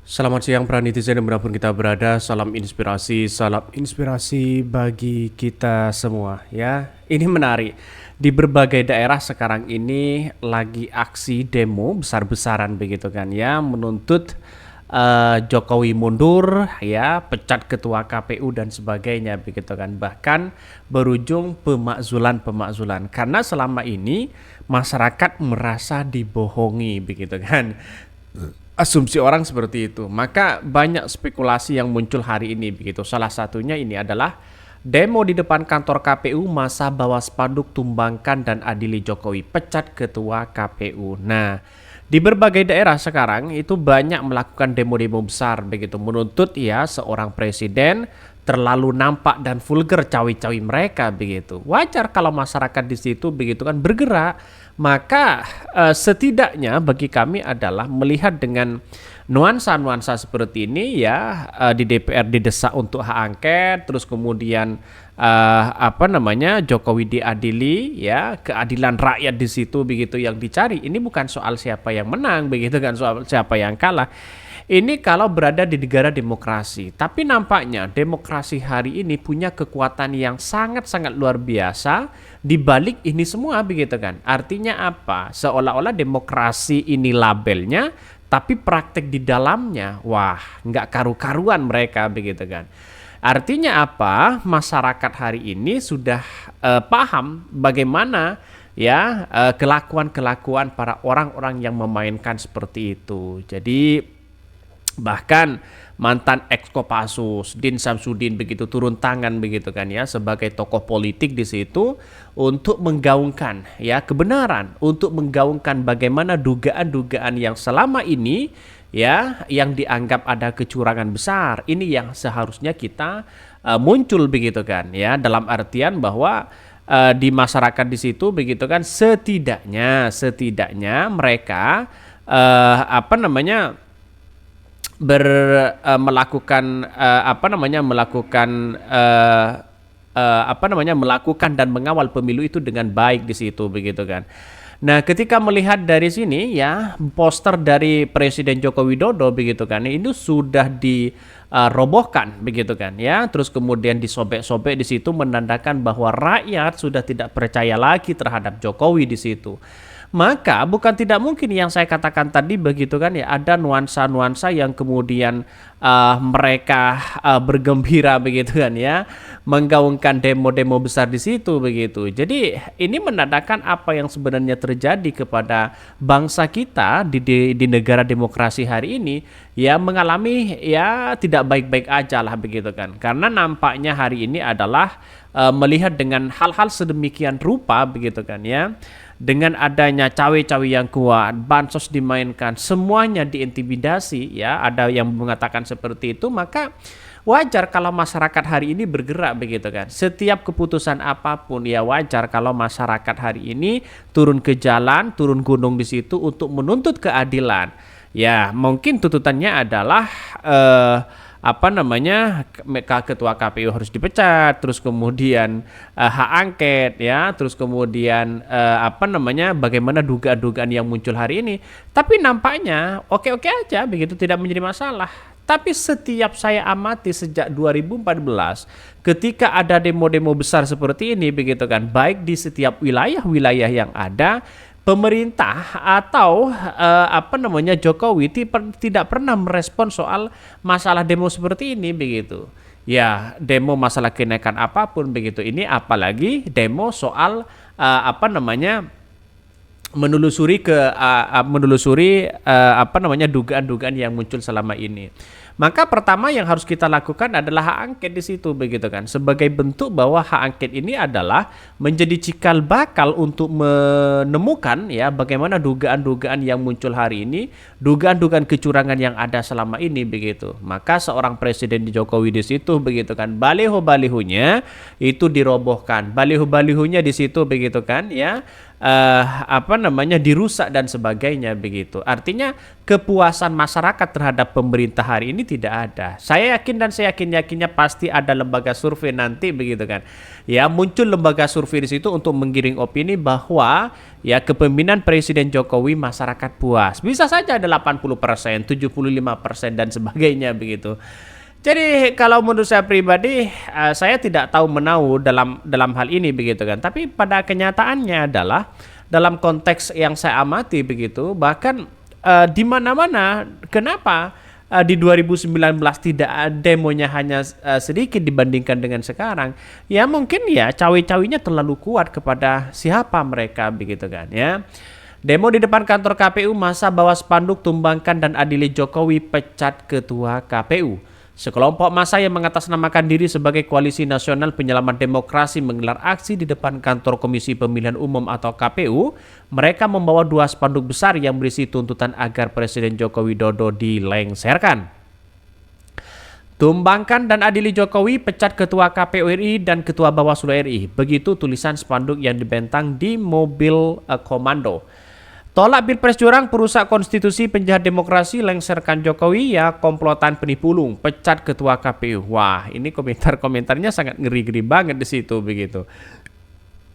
Selamat siang para netizen dimanapun kita berada, salam inspirasi bagi kita semua ya. Ini menarik, di berbagai daerah sekarang ini lagi aksi demo besar-besaran begitu kan ya, menuntut Jokowi mundur ya, pecat ketua KPU dan sebagainya begitu kan. Bahkan berujung pemakzulan karena selama ini masyarakat merasa dibohongi begitu kan. Asumsi orang seperti itu. Maka banyak spekulasi yang muncul hari ini begitu. Salah satunya ini adalah demo di depan kantor KPU, masa bawa spanduk tumbangkan dan adili Jokowi, pecat ketua KPU. Nah, di berbagai daerah sekarang itu banyak melakukan demo-demo besar begitu, menuntut ya seorang presiden terlalu nampak dan vulgar cawi-cawi mereka begitu. Wajar kalau masyarakat di situ begitu kan bergerak. Maka setidaknya bagi kami adalah melihat dengan nuansa-nuansa seperti ini ya, di DPR didesak untuk hak angket, terus kemudian Jokowi diadili ya, keadilan rakyat di situ begitu yang dicari. Ini bukan soal siapa yang menang begitu kan, soal siapa yang kalah. Ini kalau berada di negara demokrasi, tapi nampaknya demokrasi hari ini punya kekuatan yang sangat-sangat luar biasa di balik ini semua begitu kan. Artinya apa? Seolah-olah demokrasi ini labelnya, tapi praktek di dalamnya, wah nggak karu-karuan mereka begitu kan. Artinya apa? Masyarakat hari ini sudah paham bagaimana ya kelakuan-kelakuan para orang-orang yang memainkan seperti itu. Jadi bahkan mantan ex Kopassus Din Samsudin begitu turun tangan begitu kan ya, sebagai tokoh politik di situ untuk menggaungkan ya kebenaran, untuk menggaungkan bagaimana dugaan-dugaan yang selama ini ya yang dianggap ada kecurangan besar ini yang seharusnya kita muncul begitu kan ya, dalam artian bahwa di masyarakat di situ begitu kan, setidaknya mereka melakukan dan mengawal pemilu itu dengan baik di situ begitu kan. Nah, ketika melihat dari sini ya, poster dari Presiden Joko Widodo begitu kan, itu sudah dirobohkan begitu kan ya, terus kemudian disobek-sobek di situ menandakan bahwa rakyat sudah tidak percaya lagi terhadap Jokowi di situ. Maka bukan tidak mungkin yang saya katakan tadi begitu kan ya, ada nuansa-nuansa yang kemudian mereka bergembira begitu kan ya, menggaungkan demo-demo besar di situ begitu. Jadi ini menandakan apa yang sebenarnya terjadi kepada bangsa kita di negara demokrasi hari ini ya, mengalami ya tidak baik-baik aja lah begitu kan. Karena nampaknya hari ini adalah melihat dengan hal-hal sedemikian rupa begitu kan ya, dengan adanya cawe-cawe yang kuat, bansos dimainkan, semuanya diintimidasi ya, ada yang mengatakan seperti itu, maka wajar kalau masyarakat hari ini bergerak begitu kan. Setiap keputusan apapun ya wajar kalau masyarakat hari ini turun ke jalan, turun gunung di situ untuk menuntut keadilan. Ya, mungkin tuntutannya adalah ketua KPU harus dipecat, terus kemudian hak angket ya, terus kemudian bagaimana dugaan-dugaan yang muncul hari ini. Tapi nampaknya oke-oke aja begitu, tidak menjadi masalah. Tapi setiap saya amati sejak 2014 ketika ada demo-demo besar seperti ini begitu kan, baik di setiap wilayah-wilayah yang ada, pemerintah atau Jokowi tidak pernah merespon soal masalah demo seperti ini begitu. Ya, demo masalah kenaikan apapun begitu. Ini apalagi demo soal menelusuri dugaan-dugaan yang muncul selama ini. Maka pertama yang harus kita lakukan adalah hak angket di situ begitu kan, sebagai bentuk bahwa hak angket ini adalah menjadi cikal bakal untuk menemukan ya bagaimana dugaan-dugaan yang muncul hari ini, dugaan-dugaan kecurangan yang ada selama ini begitu. Maka seorang Presiden Jokowi di situ begitu kan, baliho-balihonya itu dirobohkan, baliho-balihonya di situ begitu kan ya, dirusak dan sebagainya begitu. Artinya kepuasan masyarakat terhadap pemerintah hari ini tidak ada. Saya yakin dan saya yakinnya pasti ada lembaga survei nanti begitu kan. Ya, muncul lembaga survei di situ untuk menggiring opini bahwa ya kepemimpinan Presiden Jokowi masyarakat puas. Bisa saja ada 80%, 75% dan sebagainya begitu. Jadi kalau menurut saya pribadi, saya tidak tahu menau dalam hal ini begitu kan. Tapi pada kenyataannya adalah dalam konteks yang saya amati begitu, bahkan di mana-mana, kenapa di 2019 tidak demonya hanya sedikit dibandingkan dengan sekarang? Ya mungkin ya cawe-cawenya terlalu kuat kepada siapa mereka begitu kan ya. Demo di depan kantor KPU, masa bawa spanduk tumbangkan dan adili Jokowi pecat ketua KPU. Sekelompok massa yang mengatasnamakan diri sebagai Koalisi Nasional Penyelamat Demokrasi menggelar aksi di depan kantor Komisi Pemilihan Umum atau KPU. Mereka membawa 2 spanduk besar yang berisi tuntutan agar Presiden Joko Widodo dilengsarkan. Tumbangkan dan adili Jokowi, pecat Ketua KPU RI dan Ketua Bawaslu RI. Begitu tulisan spanduk yang dibentang di mobil komando. Tolak Pilpres curang, perusak konstitusi, penjahat demokrasi, lengserkan Jokowi, ya komplotan penipu ulung, pecat ketua KPU. Wah, ini komentar-komentarnya sangat ngeri-ngeri banget di situ begitu.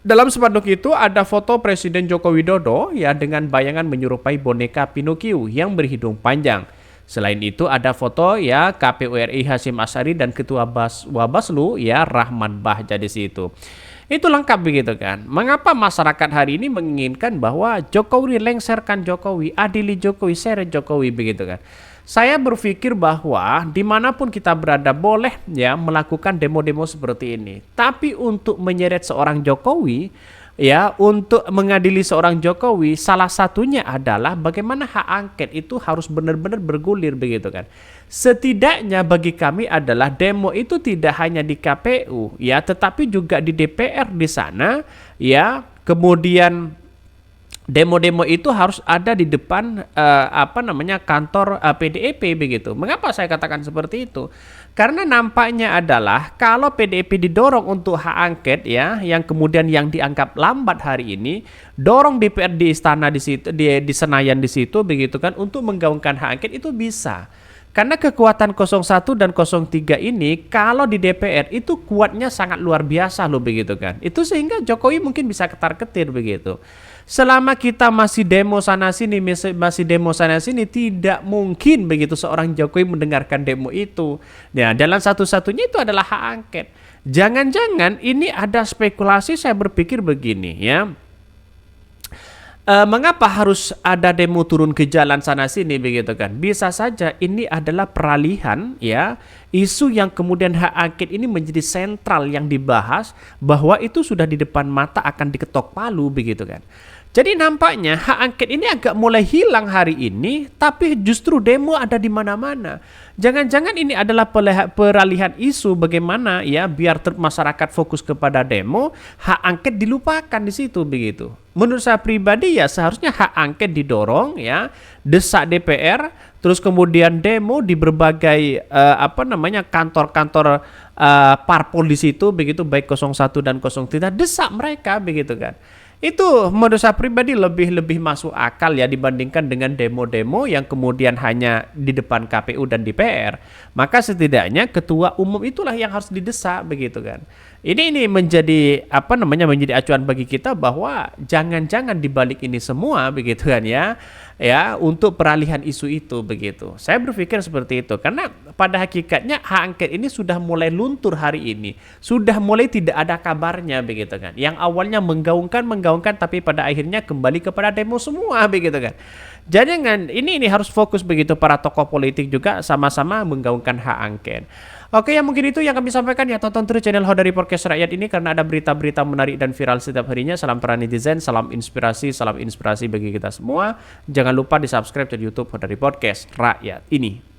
Dalam spanduk itu ada foto Presiden Joko Widodo ya dengan bayangan menyerupai boneka Pinocchio yang berhidung panjang. Selain itu ada foto ya KPU RI Hasyim Asyari dan Ketua Bawaslu ya Rahman Bahja di situ. Itu lengkap begitu kan. Mengapa masyarakat hari ini menginginkan bahwa Jokowi lengserkan Jokowi, adili Jokowi, seret Jokowi begitu kan. Saya berpikir bahwa dimanapun kita berada boleh ya melakukan demo-demo seperti ini. Tapi untuk menyeret seorang Jokowi, ya untuk mengadili seorang Jokowi, salah satunya adalah bagaimana hak angket itu harus benar-benar bergulir begitu kan. Setidaknya bagi kami adalah demo itu tidak hanya di KPU ya, tetapi juga di DPR di sana ya. Kemudian demo-demo itu harus ada di depan kantor PDIP begitu. Mengapa saya katakan seperti itu? Karena nampaknya adalah kalau PDIP didorong untuk hak angket ya, yang kemudian yang dianggap lambat hari ini, dorong DPR di istana di situ, di Senayan di situ begitu kan untuk menggaungkan hak angket itu bisa. Karena kekuatan 01 dan 03 ini kalau di DPR itu kuatnya sangat luar biasa loh begitu kan. Itu sehingga Jokowi mungkin bisa ketar-ketir begitu. Selama kita masih demo sana sini, tidak mungkin begitu seorang Jokowi mendengarkan demo itu. Nah, jalan satu-satunya itu adalah hak angket. Jangan-jangan ini ada spekulasi, saya berpikir begini ya. Mengapa harus ada demo turun ke jalan sana sini begitu kan? Bisa saja ini adalah peralihan ya, isu yang kemudian hak angket ini menjadi sentral yang dibahas bahwa itu sudah di depan mata akan diketok palu begitu kan. Jadi nampaknya hak angket ini agak mulai hilang hari ini, tapi justru demo ada di mana-mana. Jangan-jangan ini adalah peralihan isu bagaimana ya biar masyarakat fokus kepada demo, hak angket dilupakan di situ begitu. Menurut saya pribadi ya seharusnya hak angket didorong ya, desak DPR, terus kemudian demo di berbagai kantor-kantor parpol di situ begitu, baik 01 dan 03, desak mereka begitu kan. Itu menurut saya pribadi lebih masuk akal ya dibandingkan dengan demo-demo yang kemudian hanya di depan KPU dan DPR. Maka setidaknya ketua umum itulah yang harus didesak begitu kan. Ini menjadi menjadi acuan bagi kita bahwa jangan-jangan dibalik ini semua begitu kan ya untuk peralihan isu itu begitu. Saya berpikir seperti itu karena pada hakikatnya hak angket ini sudah mulai luntur hari ini, sudah mulai tidak ada kabarnya begitu kan. Yang awalnya menggaungkan tapi pada akhirnya kembali kepada demo semua begitu kan. Jangan ini harus fokus begitu, para tokoh politik juga sama-sama menggaungkan hak angket. Oke, ya mungkin itu yang kami sampaikan ya. Tonton terus channel Hodari Podcast Rakyat ini karena ada berita-berita menarik dan viral setiap harinya. Salam para netizen, salam inspirasi bagi kita semua. Jangan lupa di subscribe di YouTube Hodari Podcast Rakyat ini.